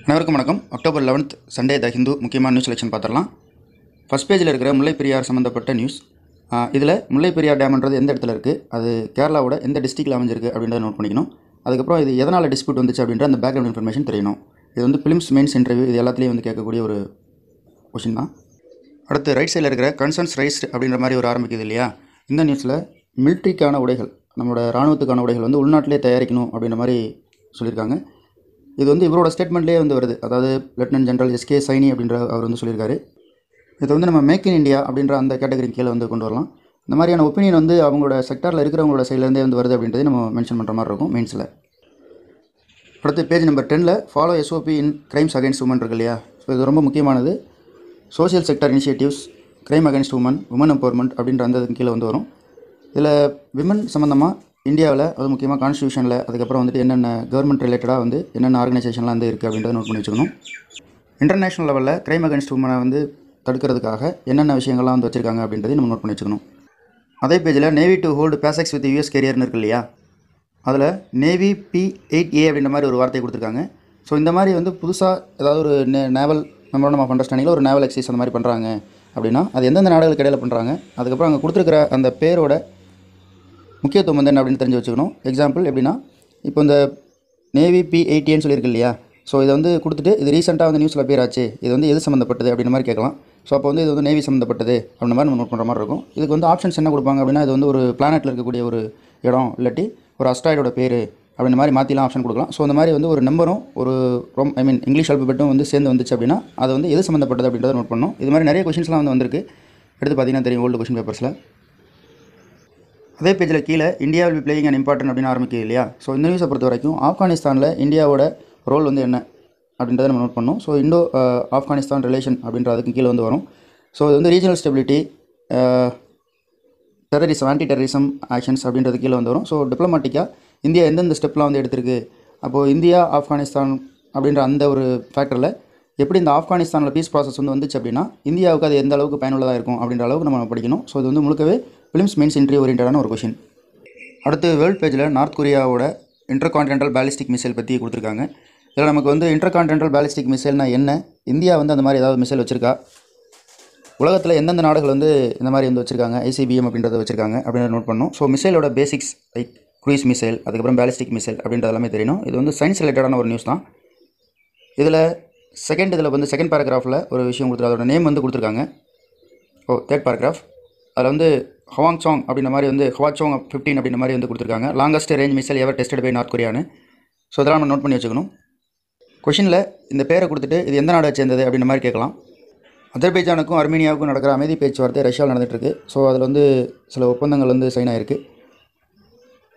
அனைவருக்கும் வணக்கம். October 11th Sunday த ஹிந்து முக்கியமான நியூஸ் செலெக்ஷன் பார்த்துடலாம். ஃபஸ்ட் பேஜில் இருக்கிற முல்லை பெரியார் சம்மந்தப்பட்ட நியூஸ். இதில் முல்லை பெரியார் டேம்ன்றது எந்த இடத்துல இருக்குது, அது கேரளாவோட எந்த டிஸ்ட்ரிக்டில் அமைஞ்சிருக்கு அப்படின்றத நோட் பண்ணிக்கணும். அதுக்கப்புறம் இது எதனால் டிஸ்பியூட் வந்துச்சு அப்படின்ற அந்த பேக்ரவுண்ட் இன்ஃபர்மேஷன் தெரியணும். இது வந்து ஃபிலிம்ஸ் மெயின்ஸ் இன்டர்வியூ இது எல்லாத்துலேயும் வந்து கேட்கக்கூடிய ஒரு கொஷின் தான். அடுத்து ரைட் சைடில் இருக்கிற கன்சர்ன்ஸ் ரைஸ்டு அப்படின்ற மாதிரி ஒரு ஆரம்பிக்குது இல்லையா. இந்த நியூஸில் மிலிட்ரிக்கான உடைகள், நம்மளோட இராணுவத்துக்கான உடைகள் வந்து உள்நாட்டிலே தயாரிக்கணும் அப்படின்ற மாதிரி சொல்லியிருக்காங்க. இது வந்து இவரோட ஸ்டேட்மெண்ட்லேயே வந்து வருது. அதாவது லெப்டினன்ட் ஜெனரல் எஸ்கே சைனி அப்படின்ற அவர் வந்து சொல்லியிருக்காரு. இது வந்து நம்ம மேக் இன் இந்தியா அப்படின்ற அந்த கேட்டகரி கீழே வந்து கொண்டு வரலாம். இந்த மாதிரியான ஒப்பீனியன் வந்து அவங்களோட செக்டாரில் இருக்கிறவங்களோட சைட்லேருந்தே வந்து வருது அப்படின்றதே நம்ம மென்ஷன் பண்ணுற மாதிரி இருக்கும் மெயின்ஸில். அடுத்து பேஜ் நம்பர் 10ல் ஃபாலோ எஸ்ஓபி இன் கிரைம்ஸ் அகேன்ஸ்ட் உமன் இருக்கு இல்லையா. ஸோ இது ரொம்ப முக்கியமானது. Social sector initiatives, crime against woman empowerment அப்படின்ற அந்த கீழே வந்து வரும். இதில் விமன் சம்மந்தமாக இந்தியாவில் அது முக்கியமாக கான்ஸ்டியூஷனில் அதுக்கப்புறம் வந்துட்டு என்னென்ன கவர்மெண்ட் ரிலேட்டடாக வந்து என்னென்ன ஆர்கனைசேஷன்லாம் வந்து இருக்குது அப்படின்றத நோட் பண்ணி வச்சுக்கணும். இன்டர்நேஷனல் லெவலில் கிரைம் அகேன்ஸ்ட் உமனை வந்து தடுக்கிறதுக்காக என்னென்ன விஷயங்கள்லாம் வந்து வச்சுருக்காங்க அப்படின்றதையும் நம்ம நோட் பண்ணி வச்சுக்கணும். அதே பேஜில் navy to hold bases with US கேரியர்னு இருக்கு இல்லையா. அதில் நேவி P8A அப்படின்ற மாதிரி ஒரு வார்த்தையை கொடுத்துருக்காங்க. ஸோ இந்த மாதிரி வந்து புதுசாக ஏதாவது ஒரு நேவல் மெமோரண்டம் ஆஃப் அண்டர்ஸ்டாண்டிங்கில் ஒரு நேவல் எக்ஸைஸ் அந்த மாதிரி பண்ணுறாங்க அப்படின்னா அது எந்தெந்த நாடுகளுக்கு இடையில் பண்ணுறாங்க, அதுக்கப்புறம் அங்கே கொடுத்துருக்கிற அந்த பேரோட முக்கியத்துவம் வந்து என்ன அப்படின்னு தெரிஞ்சு வச்சுக்கணும். எக்ஸாம்பிள் எப்படின்னா, இப்போ இந்த நேவி P8Aன்னு சொல்லியிருக்கு இல்லையா. ஸோ இதை வந்து கொடுத்துட்டு இது ரீசெண்டாக வந்து நியூஸில் பேர் ஆச்சு, இது வந்து எது சம்மந்தப்பட்டது அப்படின்ற மாதிரி கேட்கலாம். ஸோ அப்போ வந்து இது வந்து நேவி சம்மந்தப்பட்டது அப்படின்ற மாதிரி நம்ம நோட் பண்ணுற மாதிரி இருக்கும். இதுக்கு வந்து ஆப்ஷன்ஸ் என்ன கொடுப்பாங்க அப்படின்னா, இது வந்து ஒரு பிளானெட்டில் இருக்கக்கூடிய ஒரு இடம், இல்லாட்டி ஒரு அஸ்ட்ராய்டோட பேர் அப்படின்ற மாதிரி மாற்றிலாம் ஆப்ஷன் கொடுக்கலாம். ஸோ அந்த மாதிரி வந்து ஒரு நம்பரும் ஒரு இங்கிலீஷ் அல்பபெட்டும் வந்து சேர்ந்து வந்துச்சு அப்படின்னா அது வந்து எது சம்மந்தப்பட்டது அப்படின்றத நோட் பண்ணணும். இது மாதிரி நிறைய கொஷின்ஸ்லாம் வந்து வந்திருக்கு. எடுத்து பார்த்தீங்கன்னா தெரியும் ஓல்டு கொஷின் பேப்பர்ஸில். அதே பேஜில் கீழே India will be playing and important அப்படின்னு ஆரம்பிக்குது இல்லையா. ஸோ இந்த நியூஸை பொறுத்த வரைக்கும் ஆப்கானிஸ்தானில் இந்தியாவோட ரோல் வந்து என்ன அப்படின்றத நம்ம நோட் பண்ணோம். ஸோ இண்டோ ஆப்கானிஸ்தான் ரிலேஷன் அப்படின்ற அதுக்கு கீழே வந்து வரும். ஸோ இது வந்து regional stability, terrorism, anti terrorism actions அப்படின்றது கீழே வந்து வரும். ஸோ டிப்ளமேட்டிக்காக இந்தியா எந்தெந்த ஸ்டெப்லாம் வந்து எடுத்திருக்கு, அப்போது இந்தியா ஆப்கானிஸ்தான் அப்படின்ற அந்த ஒரு ஃபேக்டரில் எப்படி இந்த ஆப்கானிஸ்தானில் பீஸ் ப்ராசஸ் வந்து வந்துச்சு அப்படின்னா இந்தியாவுக்கு அது எந்த அளவுக்கு பயனுள்ளதாக இருக்கும் அப்படின்ற அளவுக்கு நம்ம படிக்கணும். ஸோ இது வந்து முழுக்கவே ஃபிலிம்ஸ் மெயின்ஸ் இன்டர்வியூ ஓரியன்டான ஒரு கொஷின். அடுத்து வேர்ல்டு பேஜில் நார்த் கொரியாவோட இன்டர்கான்டினென்டல் பேலிஸ்டிக் மிசைல் பற்றி கொடுத்துருக்காங்க. இதில் நமக்கு வந்து இன்டர்கான்டினென்டல் பேலிஸ்டிக் மிசைல்னால் என்ன, இந்தியா வந்து அந்த மாதிரி ஏதாவது மிசைல் வச்சுருக்கா, உலகத்தில் எந்தெந்த நாடுகள் வந்து இந்த மாதிரி வந்து வச்சுருக்காங்க, ICBM அப்படின்றத வச்சுருக்காங்க அப்படின்றத நோட் பண்ணணும். ஸோ மிசைலோட பேசிக்ஸ் லைக் க்ரூயிஸ் மிசைல், அதுக்கப்புறம் பேலிஸ்டிக் மிசைல் அப்படின்றது எல்லாமே தெரியணும். இது வந்து சயின்ஸ் ரிலேட்டடான ஒரு நியூஸ் தான். இதில் செகண்ட் பேராகிராஃபில் ஒரு விஷயம் கொடுத்துருக்காங்க. அதோட நேம் வந்து கொடுத்துருக்காங்க. தேர்ட் பேராகிராஃப் அதில் வந்து ஹவாங்சாங் அப்படின்ற மாதிரி வந்து ஹவாச்சோங் 15 அப்படின்ற மாதிரி வந்து கொடுத்துருக்காங்க. Longest range missile ever tested by north கொரியான்னு. ஸோ இதெல்லாம் நம்ம நோட் பண்ணி வச்சுக்கணும். கொஷினில் இந்த பேரை கொடுத்துட்டு இது எந்த நாடை சேர்ந்தது அப்படின்ற மாதிரி கேட்கலாம். அஜர்பைஜானுக்கும் அர்மீனியாவுக்கும் நடக்கிற அமைதி பேச்சுவார்த்தை ரஷ்யாவில் நடந்துகிட்ருக்கு. ஸோ அதில் வந்து சில ஒப்பந்தங்கள் வந்து சைன் ஆகிருக்கு.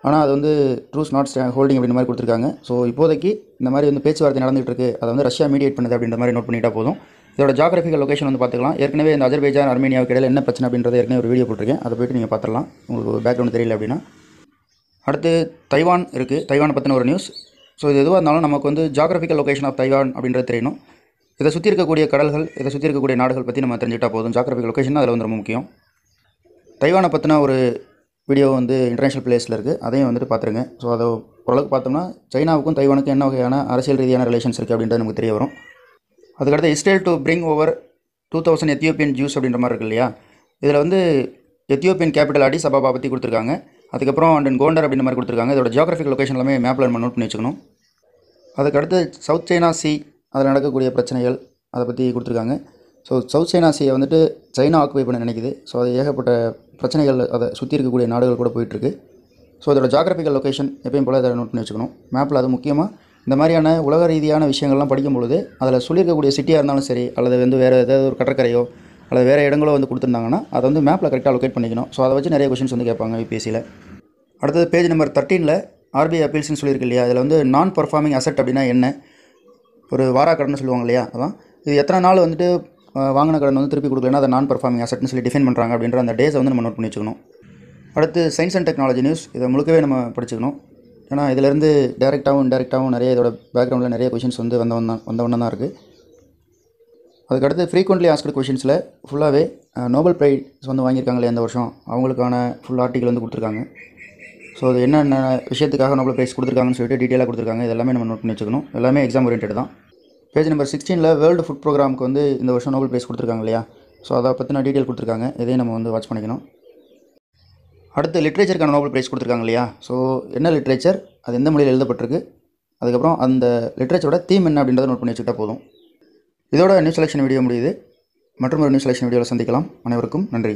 ஆனால் அது வந்து ட்ரூஸ் நாட் ஹோல்டிங் அப்படின்ற மாதிரி கொடுத்துருக்காங்க. ஸோ இப்போதைக்கு இந்த மாதிரி வந்து பேச்சுவார்த்தை நடந்துகிட்டு இருக்குது, அதை வந்து ரஷ்யா மீடியேட் பண்ணுது அப்படின்ற மாதிரி நோட் பண்ணிட்டா போதும். இதோட ஜாகிரபிக்கல் லொகேஷன் வந்து பார்த்துக்கலாம். ஏற்கனவே இந்த அஜர்பைஜான் அர்மீனியாவுக்கு இடையில் என்ன பிரச்சனை அப்படின்றத ஏற்கனவே ஒரு வீடியோ போட்டிருக்கேன், அதை போய்ட்டு நீங்கள் பார்த்துடலாம் உங்களுக்கு பேக்ரவுண்ட் தெரியல அப்படின்னா. அடுத்து தைவான் இருக்குது. தைவானை பற்றின ஒரு நியூஸ். ஸோ இது எதுவாக இருந்தாலும் நமக்கு வந்து ஜாகிரபிக்கல் லொகேஷன் ஆஃப் தைவான் அப்படின்றது தெரியணும். இதை சுற்றி இருக்கக்கூடிய கடல்கள், இதை சுற்றி இருக்கக்கூடிய நாடுகள் பற்றி நம்ம தெரிஞ்சுக்கிட்டா போதும். ஜாகிரபிக்கல் லொகேஷன் அதில் வந்து ரொம்ப முக்கியம். தைவானை பற்றின ஒரு வீடியோ வந்து இன்டர்நேஷனல் பிளேஸில் இருக்குது, அதையும் வந்துட்டு பார்த்துருங்க. ஸோ அதை ஓரளவுக்கு பார்த்தோம்னா சைனாவுக்கும் தைவானுக்கும் என்ன வகையான அரசியல் ரீதியான ரிலேஷன்ஸ் இருக்குது அப்படின்றது நமக்கு தெரிய வரும். அதுக்கடுத்து Israel to bring over 2000 Ethiopian juice அப்படின்ற மாதிரி இருக்கு இல்லையா. இதில் வந்து எத்தியோப்பியன் கேபிட்டல் அடிஸ் அபாபா பற்றி கொடுத்துருக்காங்க. அதுக்கப்புறம் அண்ட் கோண்டர் அப்படின்ற மாதிரி கொடுத்துருக்காங்க. இதோட ஜியோகிராஃபிக் லொகேஷன் எல்லாமே மேப்பில் நம்ம நோட் பண்ணி வச்சுக்கணும். அதுக்கடுத்து சவுத் சைனா சி அதில் நடக்கக்கூடிய பிரச்சனைகள் அதை பற்றி கொடுத்துருக்காங்க. ஸோ சவுத் சைனா சீயை வந்துட்டு சைனா ஆக்குபை பண்ண நினைக்குது. ஸோ அது ஏகப்பட்ட பிரச்சனைகள் அதை சுற்றி இருக்கக்கூடிய நாடுகள் கூட போயிட்டுருக்கு. ஸோ இதோட ஜாகிரபிக்கல் லொகேஷன் எப்பயும் போல் அதை நோட் பண்ணி வச்சுக்கணும் மேப்பில். அது முக்கியமாக இந்த மாதிரியான உலக ரீதியான விஷயங்கள்லாம் படிக்கும்பொழுது அதில் சொல்லியிருக்கக்கூடிய சிட்டியாக இருந்தாலும் சரி, அல்லது வந்து வேறு ஏதாவது ஒரு கடற்கரையோ அல்லது வேறு இடங்களோ வந்து கொடுத்துருந்தாங்கன்னா அதை வந்து மேப்பில் கரெக்டாக லொக்கேட் பண்ணிக்கணும். ஸோ அதை வச்சு நிறைய கொஷின்ஸ் வந்து கேட்பாங்க UPSCயில். அடுத்தது பேஜ் நம்பர் 13ல் RBI அப்பீல்ஸ்னு சொல்லியிருக்கு இல்லையா. இதில் வந்து நான் பர்ஃபார்மிங் அசெட் அப்படின்னா என்ன, ஒரு வாராக்கடன் சொல்லுவாங்க இல்லையா. அதான் இது எத்தனை நாள் வந்துட்டு வாங்கின கடன் வந்து திருப்பி கொடுக்கலன்னா அதை நான் பர்ஃபார்மிங் அசெட்னு சொல்லி டிஃபைன் பண்ணுறாங்க அப்படின்ற அந்த டேஸை வந்து நம்ம நோட் பண்ணி வச்சுக்கணும். அடுத்து சயின்ஸ் அண்ட் டெக்னாலஜி நியூஸ். இதை முழுக்கவே நம்ம படிச்சுக்கணும். ஏன்னா இதிலேருந்து டேரெக்டாகவும் இன்டெரக்டாகவும் நிறைய இதோட பேக்ரவுண்டில் நிறைய கொஷின்ஸ் வந்து வந்தவண்ண தான் இருக்குது. அதுக்கடுத்து ஃப்ரீக்வெண்ட்லி ஆஸ்க்டு கொஷின்ஸில் ஃபுல்லாகவே நோபல் ப்ரைஸ் வந்து வாங்கியிருக்காங்களே இந்த வருஷம், அவங்களுக்கான ஃபுல் ஆர்டிக்கல் வந்து கொடுத்துருக்காங்க. ஸோ அது என்னென்ன விஷயத்துக்காக நோபல் ப்ரைஸ் கொடுத்துருக்காங்கன்னு சொல்லிட்டு டீட்டெயிலாக கொடுத்துருக்காங்க. இது எல்லாமே நம்ம நோட் பண்ணி வச்சுக்கணும். எல்லாமே எக்ஸாம் ஓரியன்டட் தான். பேஜ் நம்பர் 16ல் வேர்ல்டு ஃபுட் ப்ரோக்ராமுக்கு வந்து இந்த வருஷம் நோபல் ப்ரைஸ் கொடுத்துருக்காங்க இல்லையா? ஸோ அதை பற்றின டீட்டெயில் கொடுத்துருக்காங்க. இதையும் நம்ம வந்து வாட்ச் பண்ணிக்கணும். அடுத்து லிட்ரேச்சருக்கான நோபல் ப்ரைஸ் கொடுத்துருக்காங்க இல்லையா? ஸோ என்ன லிட்ரேச்சர், அது எந்த மொழியில் எழுதப்பட்டிருக்கு, அதுக்கப்புறம் அந்த லிட்ரேச்சரோட தீம் என்ன அப்படின்றத நோட் பண்ணி வச்சுக்கிட்டா போதும். இதோட நியூஸ் செலெக்ஷன் வீடியோ முடியுது. மற்றும் ஒரு நியூஸ் செலெக்ஷன் வீடியோவில் சந்திக்கலாம். அனைவருக்கும் நன்றி.